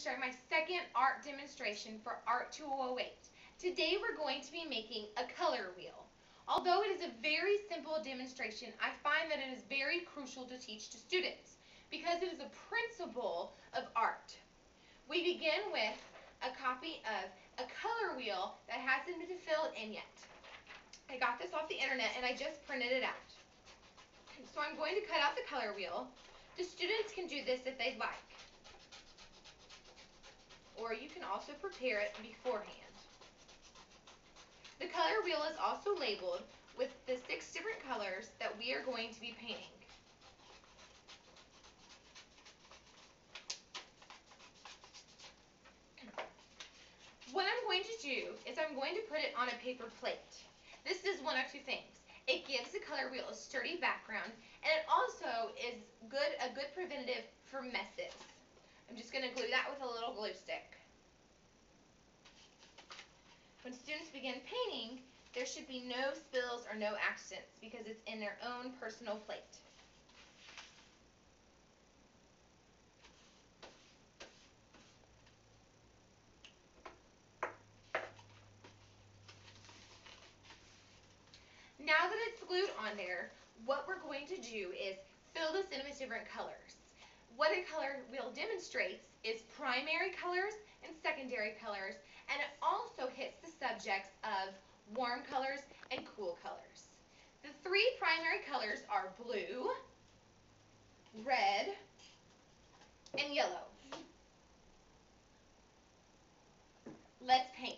start my second art demonstration for Art 208. Today we're going to be making a color wheel. Although it is a very simple demonstration, I find that it is very crucial to teach to students because it is a principle of art. We begin with a copy of a color wheel that hasn't been filled in yet. I got this off the internet and I just printed it out. So I'm going to cut out the color wheel. The students can do this if they'd like, or you can also prepare it beforehand. The color wheel is also labeled with the 6 different colors that we are going to be painting. What I'm going to do is I'm going to put it on a paper plate. This is one of two things. It gives the color wheel a sturdy background, and it also is a good preventative for messes. I'm just going to glue that with a little glue stick. When students begin painting, there should be no spills or no accidents because it's in their own personal plate. Now that it's glued on there, what we're going to do is fill this in with different colors. What a color wheel demonstrates is primary colors and secondary colors, and it also hits the subjects of warm colors and cool colors. The 3 primary colors are blue, red, and yellow. Let's paint.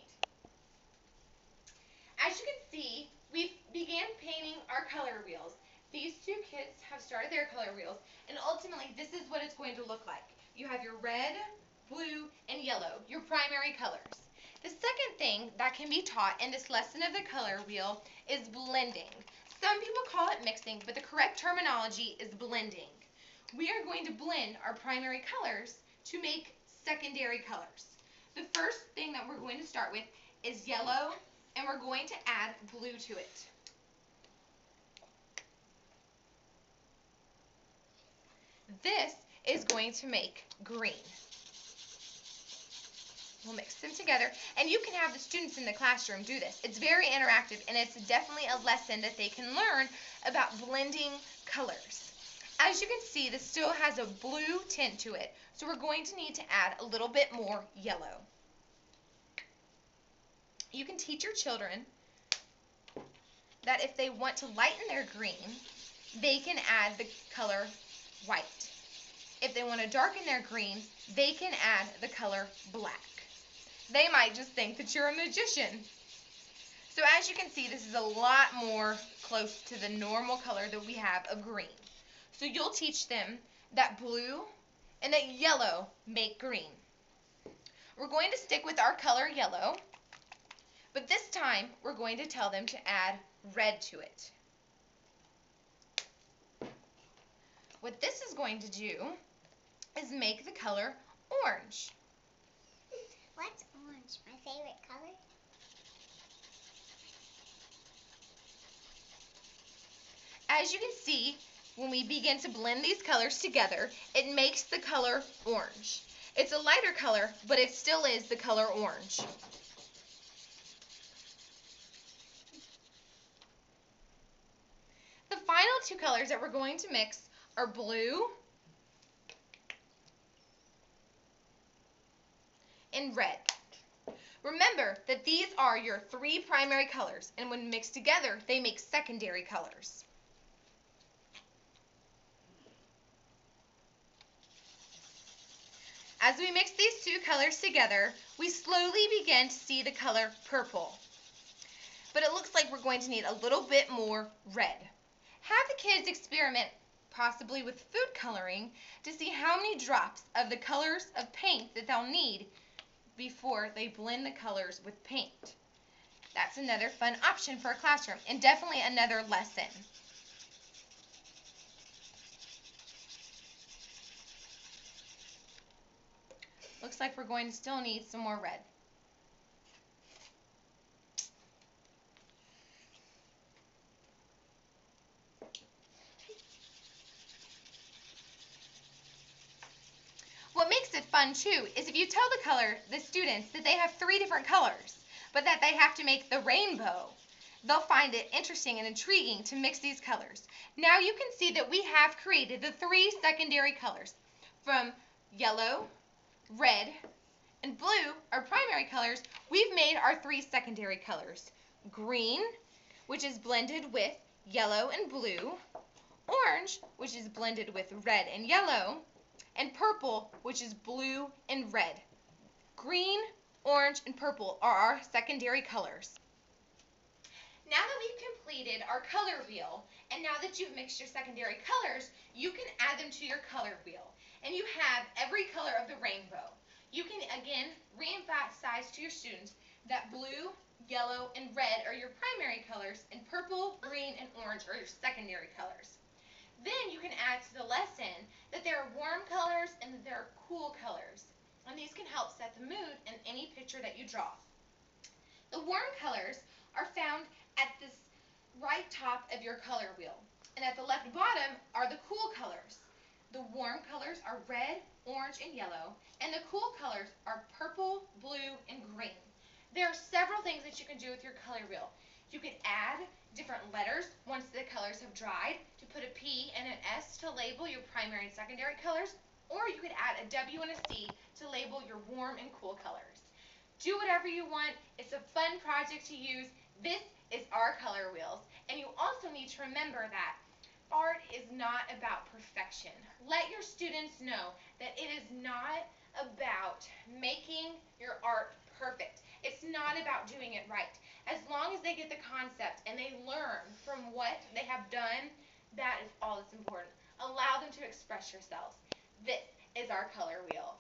As you can see, we began painting our color wheels. These 2 kids have started their color wheels, and ultimately this is what it's going to look like. You have your red, blue, and yellow, your primary colors. The second thing that can be taught in this lesson of the color wheel is blending. Some people call it mixing, but the correct terminology is blending. We are going to blend our primary colors to make secondary colors. The first thing that we're going to start with is yellow, and we're going to add blue to it. This is going to make green. We'll mix them together, and you can have the students in the classroom do this. It's very interactive, and it's definitely a lesson that they can learn about blending colors. As you can see, this still has a blue tint to it, so we're going to need to add a little bit more yellow. You can teach your children that if they want to lighten their green, they can add the color white. If they want to darken their green, they can add the color black. They might just think that you're a magician. So as you can see, this is a lot more close to the normal color that we have of green. So you'll teach them that blue and that yellow make green. We're going to stick with our color yellow, but this time we're going to tell them to add red to it. What this is going to do is make the color orange. What's orange? My favorite color? As you can see, when we begin to blend these colors together, it makes the color orange. It's a lighter color, but it still is the color orange. The final 2 colors that we're going to mix are blue and red. Remember that these are your 3 primary colors, and when mixed together, they make secondary colors. As we mix these 2 colors together, we slowly begin to see the color purple. But it looks like we're going to need a little bit more red. Have the kids experiment, possibly with food coloring, to see how many drops of the colors of paint that they'll need before they blend the colors with paint. That's another fun option for a classroom, and definitely another lesson. Looks like we're going to still need some more red. What makes it fun fun too is if you tell the students that they have 3 different colors, but that they have to make the rainbow. They'll find it interesting and intriguing to mix these colors. Now you can see that we have created the 3 secondary colors. From yellow, red, and blue, our primary colors, we've made our 3 secondary colors. Green, which is blended with yellow and blue, orange, which is blended with red and yellow, and purple, which is blue and red. Green, orange, and purple are our secondary colors. Now that we've completed our color wheel, and now that you've mixed your secondary colors, you can add them to your color wheel. And you have every color of the rainbow. You can, again, re-emphasize to your students that blue, yellow, and red are your primary colors, and purple, green, and orange are your secondary colors. Then you can add to the lesson that there are warm colors and that there are cool colors. And these can help set the mood in any picture that you draw. The warm colors are found at this right top of your color wheel. And at the left bottom are the cool colors. The warm colors are red, orange, and yellow, and the cool colors are purple, blue, and green. There are several things that you can do with your color wheel. You can add different letters once the colors have dried to put a P and an S to label your primary and secondary colors, or you could add a W and a C to label your warm and cool colors. Do whatever you want. It's a fun project to use. This is our color wheels, and you also need to remember that art is not about perfection. Let your students know that it is not about making your art perfect. It's not about doing it right. As long as they get the concept and they learn from what they have done, that is all that's important. Allow them to express yourselves. This is our color wheel.